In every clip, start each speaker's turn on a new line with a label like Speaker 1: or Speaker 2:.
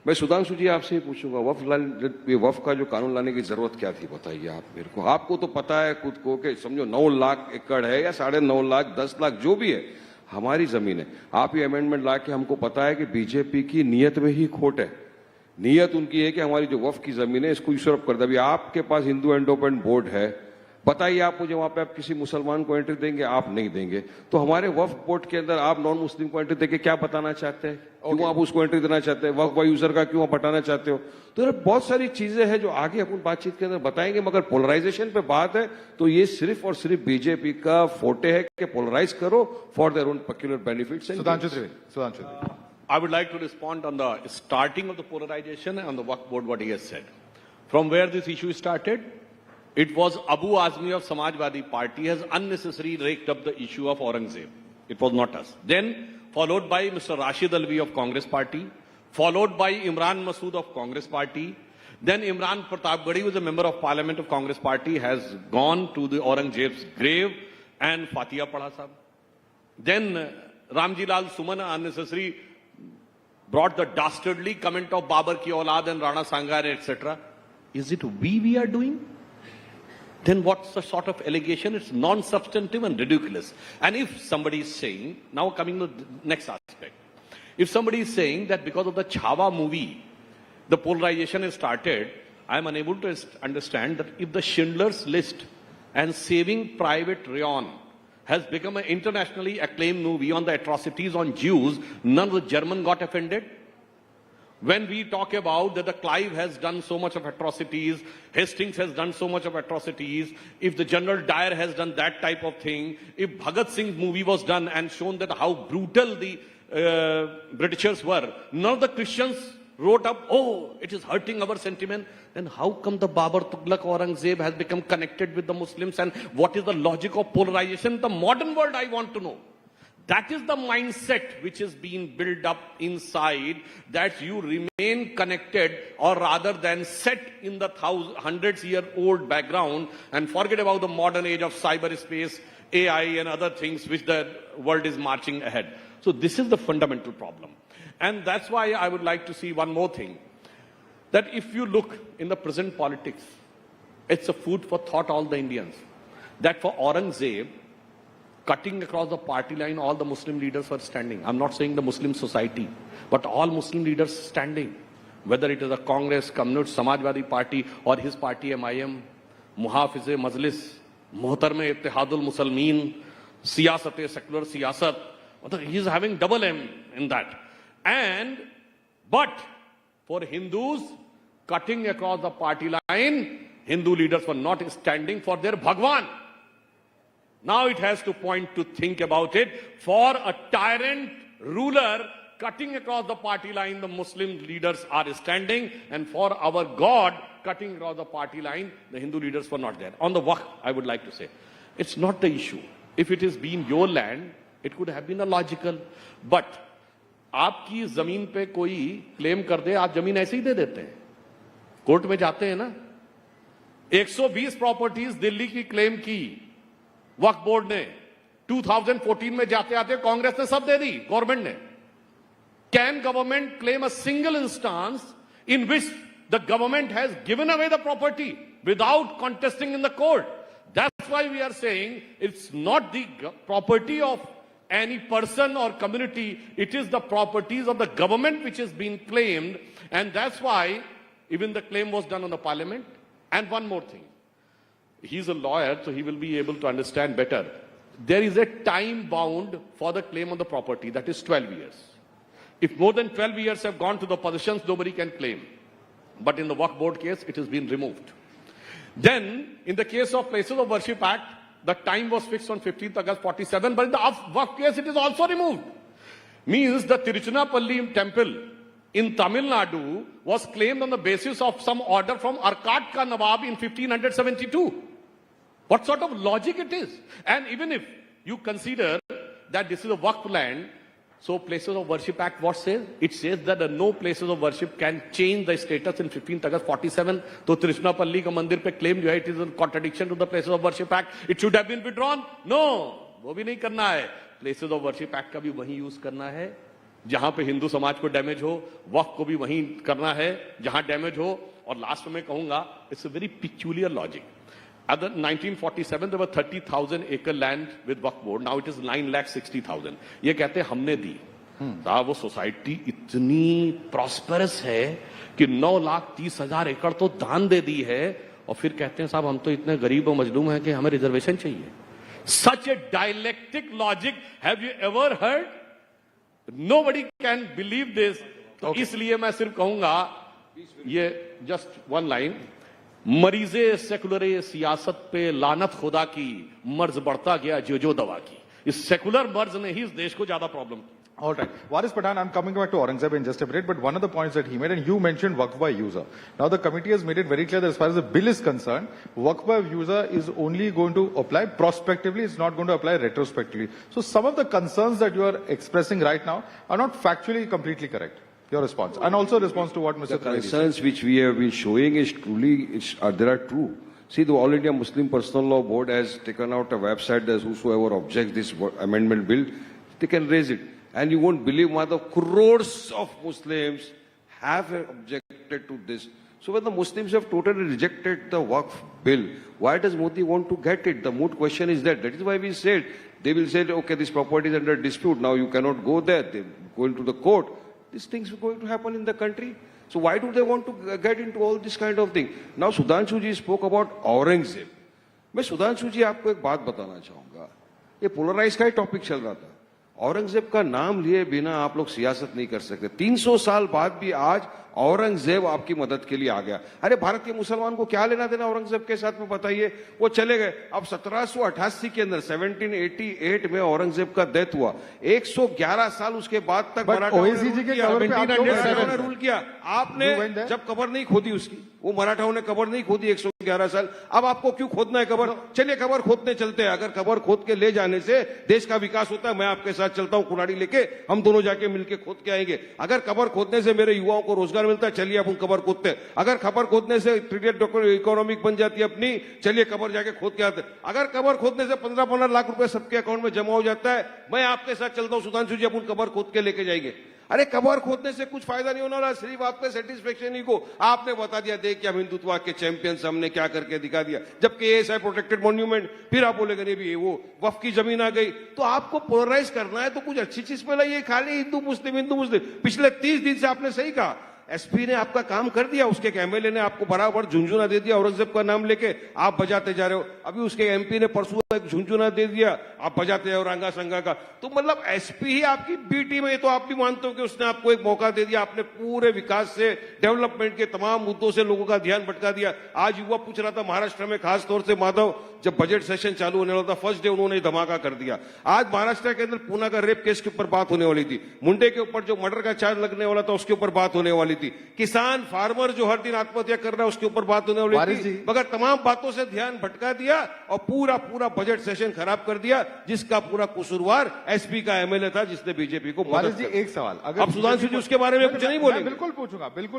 Speaker 1: मैं सुधांशु जी आपसे ही पूछूंगा, वफ का जो कानून लाने की जरूरत क्या थी, बताइए आप मेरे को। आपको तो पता है खुद को कि समझो 9 लाख एकड़ है या 9.5 लाख, 10 लाख, जो भी है, हमारी जमीन है। आप ये अमेंडमेंट ला के हमको पता है कि बीजेपी की नीयत में ही खोट है। नीयत उनकी है कि हमारी जो वफ की जमीन है इसको यूसर्फ कर दे। अभी आपके पास हिंदू एंडोमेंट बोर्ड है, बताइए आप मुझे, वहां पे आप किसी मुसलमान को एंट्री देंगे? आप नहीं देंगे। तो हमारे वफ बोर्ड के अंदर आप नॉन मुस्लिम को एंट्री देके क्या बताना चाहते हैं? क्यों आप उसको एंट्री देना चाहते हैं? वफ यूजर का क्यों आप हटाना चाहते हो? तो यार बहुत सारी चीजें हैं जो आगे अपन बातचीत के अंदर बताएंगे, मगर पोलराइजेशन पे बात है तो ये सिर्फ और सिर्फ बीजेपी का फोटे है कि पोलराइज करो for their own particular benefits.
Speaker 2: Sudhanshu, I would like to respond on the starting of the polarization and the Waqf board, what he has said. From where this issue started, it was Abu Azmi of Samajwadi Party has unnecessarily raked up the issue of Aurangzeb. It was not us. Then followed by Mr. Rashid Alvi of Congress Party, followed by Imran Masood of Congress Party. Then Imran Pratapgarhi, who is a member of Parliament of Congress Party, has gone to the Aurangzeb's grave and Fatiha Padha Sahib. Then Ramji Lal Suman unnecessarily brought the dastardly comment of Babar ki aulad and Rana Sangar, etc. Is it we are doing? Then what's the sort of allegation? It's non-substantive and ridiculous. And if somebody is saying, now coming to the next aspect, if somebody is saying that because of the Chhawa movie, the polarization has started, I am unable to understand that if the Schindler's List and Saving Private Ryan has become an internationally acclaimed movie on the atrocities on Jews, none of the German got offended. When we talk about that the Clive has done so much of atrocities, Hastings has done so much of atrocities, if the General Dyer has done that type of thing, if Bhagat Singh's movie was done and shown that how brutal the Britishers were, none of the Christians wrote up, oh, it is hurting our sentiment. Then how come the Babar Tughlaq Aurangzeb has become connected with the Muslims, and what is the logic of polarization in the modern world, I want to know. That is the mindset which is being built up inside, that you remain connected, or rather than set in the hundreds-year-old background and forget about the modern age of cyberspace, AI and other things which the world is marching ahead. So this is the fundamental problem. And that's why I would like to see one more thing, that if you look in the present politics, it's a food for thought all the Indians, that for Aurangzeb, cutting across the party line, all the Muslim leaders were standing. I'm not saying the Muslim society, but all Muslim leaders standing, whether it is a Congress, Communist, Samajwadi Party, or his party MIM, Muhafiz-e Majlis, Muhtarme Ittihadul Muslimin, Siyasat-e Secular Siyasat. He is having double M in that. But for Hindus, cutting across the party line, Hindu leaders were not standing for their Bhagwan. Now it has to point to think about it. For a tyrant ruler cutting across the party line, the Muslim leaders are standing, and for our God cutting across the party line, the Hindu leaders were not there. On the Waqf, I would like to say, it's not the issue. If it has been your land, it could have been a logical. But आपकी जमीन पे कोई claim कर दे, आप जमीन ऐसे ही दे देते हैं, कोर्ट में जाते हैं ना। 120 प्रॉपर्टीज दिल्ली की क्लेम की वक्फ बोर्ड ने, 2014 में जाते आते कांग्रेस ने सब दे दी, गवर्नमेंट ने। Can government claim a single instance in which the government has given away the property without contesting in the court? That's why we are saying it's not the property of any person or community, it is the properties of the government which has been claimed, and that's why even the claim was done on the parliament. And one more thing, he's a lawyer, so he will be able to understand better. There is a time bound for the claim on the property, that is 12 years. If more than 12 years have gone to the possessions, nobody can claim. But in the Waqf Board case, it has been removed. Then, in the case of Places of Worship Act, the time was fixed on 15th August 47, but in the Waqf case, it is also removed. Means the Tiruchirappalli temple in Tamil Nadu was claimed on the basis of some order from Arcad Ka Nawab in 1572. What sort of logic it is? And even if you consider that this is a Waqf land, so Places of Worship Act, what says? It says that no places of worship can change the status in 15th August 47. So Tiruchirappalli ka mandir pe claim jo hai, it is in contradiction to the Places of Worship Act. It should have been withdrawn. No, वो भी नहीं करना है. Places of Worship Act का भी वही use करना है जहां पे हिंदू समाज को डैमेज हो, वक्फ को भी वहीं करना है जहां डैमेज हो। और लास्ट में मैं कहूंगा, it's a very peculiar logic. Other 1947 there were 30,000 acre land with Waqf board, now it is 9,60,000। ये कहते हैं हमने दी। साहब वो सोसाइटी इतनी प्रॉस्पेरस है कि 9,30,000 एकड़ तो दान दे दी है, और फिर कहते हैं साहब हम तो इतने गरीब और मजलूम हैं कि हमें रिजर्वेशन चाहिए। Such a dialectic logic have you ever heard? Nobody can believe this. तो इसलिए मैं सिर्फ कहूंगा, ये जस्ट वन लाइन, मरीजे सेकुलर सियासत पे लानत खुदा की, मर्ज बढ़ता गया जो दवा की। इस सेकुलर मर्ज ने ही इस देश को ज्यादा problem.
Speaker 3: All right. Waris Pathan, I'm coming back to Aurangzeb in just a minute, but one of the points that he made, and you mentioned Waqf by user. Now the committee has made it very clear that as far as the bill is concerned, Waqf by user is only going to apply prospectively, it's not going to apply retrospectively. So some of the concerns that you are expressing right now are not factually completely correct. Your response, and also response to what Mr.
Speaker 1: The concerns which we have been showing is truly, they are true. See, the All India Muslim Personal Law Board has taken out a website that whosoever objects this amendment bill, they can raise it. And you won't believe, Madhav, crores of Muslims have objected to this. So when the Muslims have totally rejected the Waqf bill, why does Modi want to get it? The moot question is that. That is why we said, they will say, okay, this property is under dispute, now you cannot go there, they go into the court. These things are going to happen in the country. So why do they want to get into all this kind of thing? Now Sudhanshu ji spoke about Aurangzeb. मैं सुधांशु जी आपको एक बात बताना चाहूंगा, ये polarise का ही topic चल रहा था। औरंगजेब का नाम लिए बिना आप लोग सियासत नहीं कर सकते। 300 साल बाद भी आज औरंगजेब आपकी मदद के लिए आ गया। अरे भारत के मुसलमान को क्या लेना देना औरंगजेब के साथ में, बताइए। वो चले गए। अब 1788 के अंदर 1788 में औरंगजेब का डेथ हुआ। 111 साल उसके बाद तक मराठाओं ने रूल किया। आपने जब कबर नहीं खोदी उसकी, वो मराठाओं ने कबर नहीं खोदी 111 साल। अब आपको क्यों खोदना है कबर? चलिए कबर खोदने चलते हैं। अगर कबर खोद के ले जाने से देश का विकास होता है, मैं आपके साथ चलता हूं, कुल्हाड़ी लेके हम दोनों जाके मिलके खोद के आएंगे। अगर कबर खोदने से मेरे युवाओं को रोजगार मिलता है, चलिए अपन कबर खोदते हैं। अगर कबर खोदने से ट्रिलियन इकोनॉमिक बन जाती है अपनी, चलिए कबर जाके खोद के आते हैं। अगर कबर खोदने से 15-15 लाख रुपए सबके अकाउंट में जमा हो जाता है, मैं आपके साथ चलता हूं सुधांशु जी, अपन कबर खोद के लेके जाएंगे। अरे कबर खोदने से कुछ फायदा नहीं होने वाला, सिर्फ आपके सेटिस्फेक्शन ही को आपने बता दिया, देख क्या हिंदुत्व के चैंपियंस हमने क्या करके दिखा दिया, जबकि एएसआई प्रोटेक्टेड मॉन्यूमेंट, फिर आप बोलेगे नहीं भी वो वक्फ की जमीन आ गई। तो आपको पोलराइज करना है तो कुछ अच्छी चीज पे लाइए, खाली हिंदू मुस्लिम। पिछले 30 दिन से आपने सही कहा, एसपी ने आपका काम कर दिया, उसके एमएलए ने आपको बराबर झुंझुना दे दिया, औरंगजेब का नाम लेके आप बजाते जा रहे हो। अभी उसके एमपी ने परसों एक झुंझुना दे दिया, आप बजाते हो रंगा संगा का। तो मतलब एसपी ही आपकी बी टीम है, तो आप भी मानते हो कि उसने आपको एक मौका दे दिया, आपने पूरे विकास से, डेवलपमेंट के तमाम मुद्दों से लोगों का ध्यान भटका दिया। आज युवा पूछ रहा था महाराष्ट्र में, खास तौर से माधव, जब बजट सेशन चालू होने वाला था, फर्स्ट डे उन्होंने धमाका कर दिया। आज महाराष्ट्र के अंदर पूना का रेप केस के ऊपर बात होने वाली थी, मुंडे के ऊपर जो मर्डर का चार्ज लगने वाला था उसके ऊपर बात होने वाली थी, किसान फार्मर जो हर दिन आत्महत्या कर रहा है उसके ऊपर बात होने वाली थी, मगर तमाम बातों से ध्यान भटका दिया और पूरा बजट सेशन खराब कर दिया, जिसका पूरा कसूरवार एसपी का एमएलए था, जिसने बीजेपी को मदद
Speaker 3: जी, एक सवाल, अगर
Speaker 1: अब सुधांशु जी उसके बारे में कुछ नहीं बोलेंगे।
Speaker 3: बिल्कुल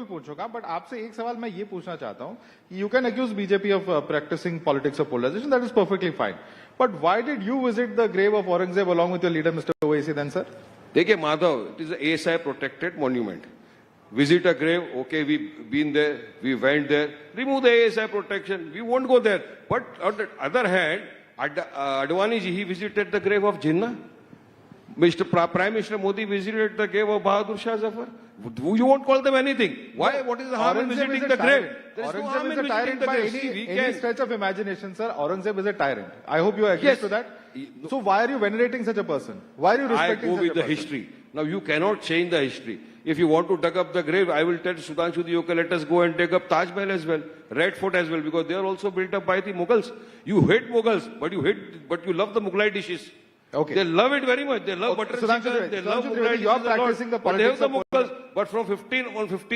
Speaker 3: पूछूंगा, बट आपसे एक सवाल मैं ये पूछना चाहता हूं, you can accuse BJP of practising politics of polarisation, that is perfectly fine, but why did you visit the grave of Aurangzeb along with your leader mister Owaisi then sir?
Speaker 1: देखिए Madhav, it is ASI protected monument. Visit a grave, okay, we've been there, we went there, remove the ASI protection, we won't go there. But on the other hand, Advani ji, he visited the grave of Jinnah. Prime Minister Modi visited the grave of Bahadur Shah Zafar. You won't call them anything. Why? What is the harm in visiting the grave? There is no harm in visiting the grave.
Speaker 3: Any stretch of imagination, sir, Aurangzeb is a tyrant. I hope you agree to that. So why are you venerating such a person? Why are you respecting such a person?
Speaker 1: I go with the history. Now you cannot change the history. If you want to dig up the grave, I will tell Sudhanshu ji, okay, let us go and dig up Taj Mahal as well, Red Fort as well, because they are also built up by the Mughals. You hate Mughals, but you love the Mughlai dishes.
Speaker 3: Okay.
Speaker 1: They love it very much. They love butter chicken. They love Mughlai dishes.
Speaker 3: You are practicing the
Speaker 1: politics. They have the
Speaker 3: Mughals.
Speaker 1: But from 15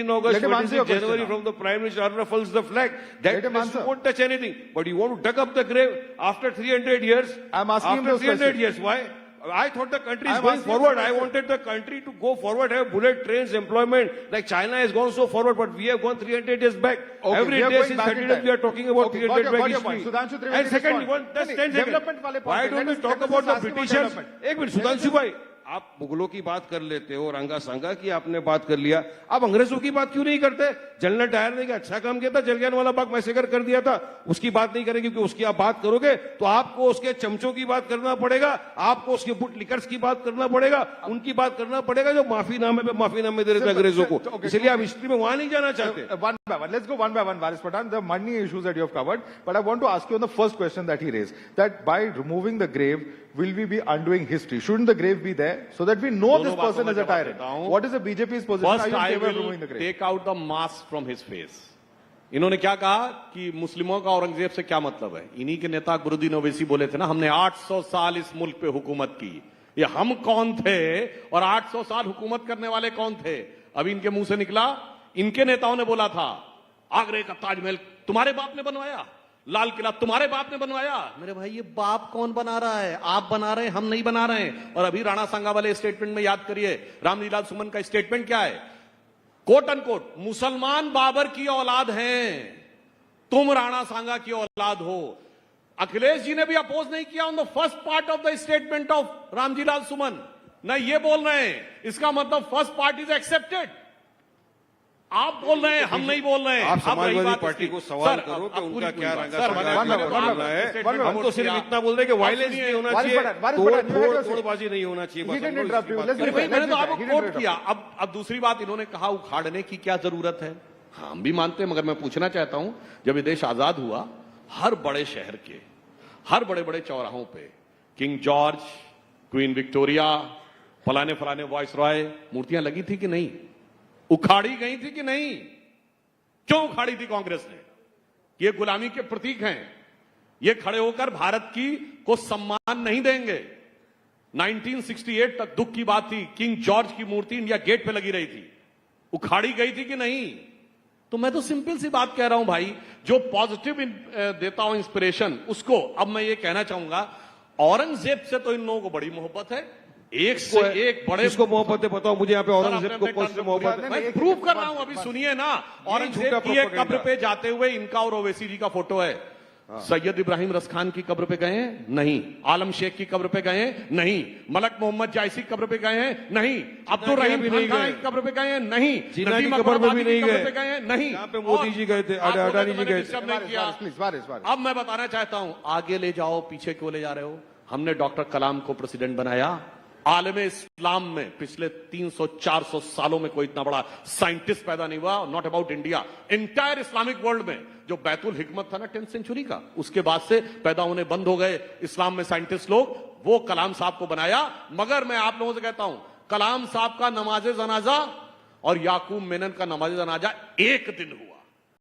Speaker 1: August, 26 January, from the Prime Minister unruffles the flag. That you won't touch anything. But you want to dig up the grave after 300 years.
Speaker 3: I'm asking
Speaker 1: after 300 years. Why? I thought the country is going forward. I wanted the country to go forward, have bullet trains, employment. Like China has gone so forward, but we have gone 300 years back.
Speaker 3: Okay,
Speaker 1: every day since 30 days we are talking about 300 back history. And second one, just 10 seconds. Why don't we talk about the Britishers? Ek minute, Sudhanshu bhai. आप मुगलों की बात कर लेते हो, रंगा संगा की आपने बात कर लिया, आप अंग्रेजों की बात क्यों नहीं करते? जनरल डायर ने अच्छा काम किया था, जलियांवाला बाग मैसेकर कर दिया था, उसकी बात नहीं करेंगे, क्योंकि उसकी आप बात करोगे तो आपको उसके चमचों की बात करना पड़ेगा, आपको उसके बुट लिकर्स की बात करना पड़ेगा, उनकी बात करना पड़ेगा जो माफीनामे पे माफीनामे दे रहे थे अंग्रेजों को। इसलिए आप हिस्ट्री में वहां नहीं जाना चाहते।
Speaker 3: One by one. Let's go one by one, Varis Pathan. The money issues that you have covered. But I want to ask you on the first question that he raised, that by removing the grave, will we be undoing history? Shouldn't the grave be there so that we know this person is a tyrant? What is the BJP's position? Are
Speaker 2: First,
Speaker 3: you in
Speaker 2: I
Speaker 3: favor of
Speaker 2: will
Speaker 3: removing the grave?
Speaker 2: take out the mask from his face. इन्होंने क्या कहा कि मुस्लिमों का औरंगजेब से क्या मतलब है? इन्हीं के नेता अकबरुद्दीन ओवैसी बोले थे ना, हमने 800 साल इस मुल्क पे हुकूमत की। ये हम कौन थे और 800 साल हुकूमत करने वाले कौन थे? अभी इनके मुंह से निकला, इनके नेताओं ने बोला था आगरे का ताजमहल तुम्हारे बाप ने बनवाया, लाल किला तुम्हारे बाप ने बनवाया। मेरे भाई, ये बाप कौन बना रहा है? आप बना रहे हैं, हम नहीं बना रहे हैं। और अभी राणा सांगा वाले स्टेटमेंट में याद करिए, रामलीलाल सुमन का स्टेटमेंट क्या है? कोट अनकोट, मुसलमान बाबर की औलाद हैं, तुम राणा सांगा की औलाद हो। अखिलेश जी ने भी अपोज नहीं किया on the first part of the statement of Ramjilal Suman. न ये बोल रहे हैं, इसका मतलब फर्स्ट पार्ट इज एक्सेप्टेड। आप बोल रहे हैं, हम नहीं बोल रहे हैं।
Speaker 1: आप समाजवादी पार्टी को सवाल करो कि उनका क्या रंगा मानना है। हम तो सिर्फ इतना बोल रहे हैं कि वायलेंस नहीं होना चाहिए, तोड़बाजी नहीं होना चाहिए।
Speaker 2: मैंने तो आपको कोट किया। अब दूसरी बात इन्होंने कहा उखाड़ने की क्या जरूरत है? हम भी मानते हैं, मगर मैं पूछना चाहता हूं, जब ये देश आजाद हुआ, हर बड़े शहर के हर बड़े बड़े चौराहों पे किंग जॉर्ज, क्वीन विक्टोरिया, फलाने फलाने वॉइस रॉय मूर्तियां लगी थी कि नहीं? उखाड़ी गई थी कि नहीं? क्यों उखाड़ी थी कांग्रेस ने? ये गुलामी के प्रतीक हैं, ये खड़े होकर भारत की को सम्मान नहीं देंगे। 1968 तक दुख की बात थी, किंग जॉर्ज की मूर्ति इंडिया गेट पे लगी रही थी, उखाड़ी गई थी कि नहीं? तो मैं तो सिंपल सी बात कह रहा हूं भाई, जो पॉजिटिव देता हूं इंस्पिरेशन, उसको अब मैं ये कहना चाहूंगा, औरंगजेब से तो इन लोगों को बड़ी मोहब्बत है। एक से एक बड़े
Speaker 1: इसको मोहब्बत है, बताओ मुझे यहाँ पे औरंगजेब को कौन सी मोहब्बत है?
Speaker 2: मैं प्रूव कर रहा हूं, अभी सुनिए ना। औरंगजेब की एक कब्र पे जाते हुए इनका और ओवैसी जी का फोटो है। सैयद इब्राहिम रस खान की कब्र पे गए हैं? नहीं। आलम शेख की कब्र पे गए हैं? नहीं। मलक मोहम्मद जायसी की कब्र पे गए हैं? नहीं। अब्दुल रहीम खान की कब्र पे गए हैं? नहीं।
Speaker 1: जिन्ना की कब्र पे भी नहीं गए?
Speaker 2: गए? नहीं।
Speaker 1: यहाँ पे मोदी जी गए थे, अडानी जी गए थे।
Speaker 2: अब मैं बताना चाहता हूं, आगे ले जाओ, पीछे क्यों ले जा रहे हो? हमने डॉक्टर कलाम को प्रेसिडेंट बनाया। आलमे इस्लाम में पिछले 300-400 सालों में कोई इतना बड़ा साइंटिस्ट पैदा नहीं हुआ। Not about India, entire Islamic world में जो बैतुल हिकमत था ना 10th सेंचुरी का, उसके बाद से पैदा होने बंद हो गए इस्लाम में साइंटिस्ट लोग। वो कलाम साहब को बनाया। मगर मैं आप लोगों से कहता हूं, कलाम साहब का नमाज जनाजा और याकूब मेनन का नमाज जनाजा एक दिन हुआ।